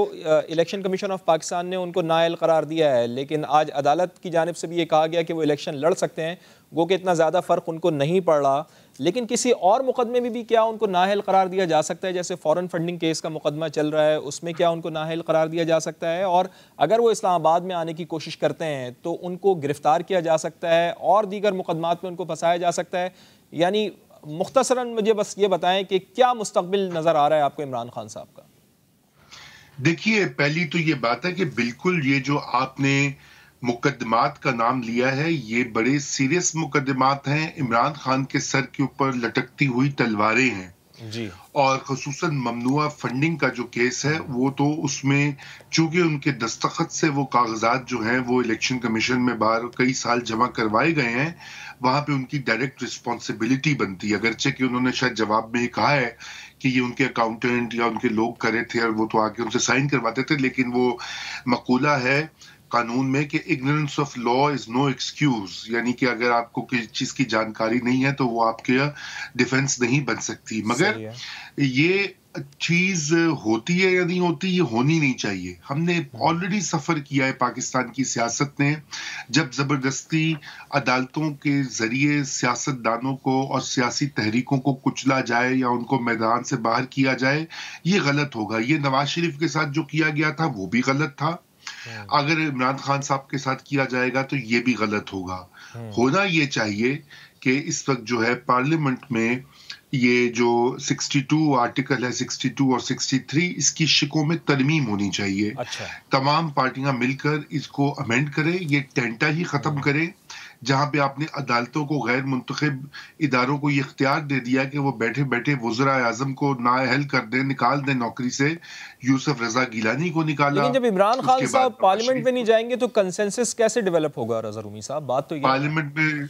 इलेक्शन कमीशन ऑफ पाकिस्तान ने उनको नाअहल करार दिया है, लेकिन आज अदालत की जानिब से भी ये कहा गया कि वो इलेक्शन लड़ सकते हैं, गो कि इतना ज़्यादा फ़र्क उनको नहीं पड़ रहा। लेकिन किसी और मुकदमे में भी क्या उनको नाअहल करार दिया जा सकता है? जैसे फ़ॉरेन फंडिंग केस का मुकदमा चल रहा है, उसमें क्या उनको नाअहल करार दिया जा सकता है? और अगर वो इस्लामाबाद में आने की कोशिश करते हैं तो उनको गिरफ़्तार किया जा सकता है और दीगर मुकदमात में उनको फंसाया जा सकता है? यानी मुख्तसरन मुझे बस ये बताएं कि क्या मुस्तकबिल नजर आ रहा है आपको इमरान खान साहब का? देखिए, पहली तो ये बात है कि बिल्कुल ये जो आपने मुकदमात का नाम लिया है, ये बड़े सीरियस मुकदमात हैं। इमरान खान के सर के ऊपर लटकती हुई तलवारें हैं जी। और खसूसन ममनुआ फंडिंग का जो केस है, वो तो उसमें चूंकि उनके दस्तखत से वो कागजात जो हैं वो इलेक्शन कमीशन में बाहर कई साल जमा करवाए गए हैं, वहां पे उनकी डायरेक्ट रिस्पॉन्सिबिलिटी बनती है। अगरचे कि उन्होंने शायद जवाब में ही कहा है कि ये उनके अकाउंटेंट या उनके लोग करे थे और वो तो आके उनसे साइन करवाते थे, लेकिन वो मकूला है कानून में कि ignorance of law is no excuse, यानी कि अगर आपको किसी चीज की जानकारी नहीं है तो वो आपके डिफेंस नहीं बन सकती। मगर ये चीज होती है या नहीं होती, ये होनी नहीं चाहिए। हमने ऑलरेडी सफर किया है पाकिस्तान की सियासत ने, जब जबरदस्ती अदालतों के जरिए सियासतदानों को और सियासी तहरीकों को कुचला जाए या उनको मैदान से बाहर किया जाए, ये गलत होगा। ये नवाज शरीफ के साथ जो किया गया था वो भी गलत था, अगर इमरान खान साहब के साथ किया जाएगा तो ये भी गलत होगा। होना ये चाहिए कि इस वक्त जो है पार्लियामेंट में ये जो 62 आर्टिकल है, 62 और 63, इसकी शिकों में तरमीम होनी चाहिए। अच्छा। तमाम पार्टियां मिलकर इसको अमेंड करें, ये टेंटा ही खत्म करें जहां पे आपने अदालतों को, गैर मुंतखब इदारों को ये इख्तियार दे दिया कि वो बैठे बैठे वज़रा आज़म को नाअहल कर दें, निकाल दें नौकरी से। यूसुफ रजा गिलानी को निकाला। लेकिन जब इमरान खान साहब पार्लियामेंट में नहीं जाएंगे तो कंसेंसस कैसे डेवलप होगा रजा रूमी साहब? बात तो ये पार्लियामेंट में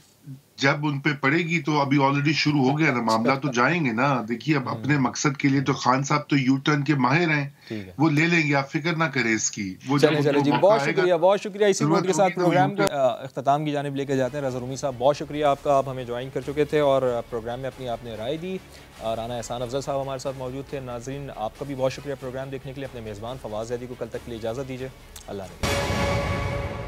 जब उन पे पड़ेगी तो अभी ऑलरेडी शुरू हो गया ना मामला, तो जाएंगे ना। देखिए अब अपने मकसद के लिए तो खान साहब तो यू टर्न के माहिर हैं, वो ले लेंगे, आप फिक्र ना करें इसकी। वो चले जी, बहुत शुक्रिया। इसी नोट के साथ प्रोग्राम को इख्तिताम की जानिब लेकर जाते हैं। रजा रूमी साहब, बहुत शुक्रिया आपका, आप हमें ज्वाइन कर चुके थे और प्रोग्राम में अपनी आपने राय दी। राना एहसान अफजल साहब हमारे साथ मौजूद थे। नाज़रीन, आपका भी बहुत शुक्रिया प्रोग्राम देखने के लिए। अपने मेज़बान फवाद ज़ैदी को कल तक के लिए इजाज़त दीजिए। अल्लाह हाफ़िज़।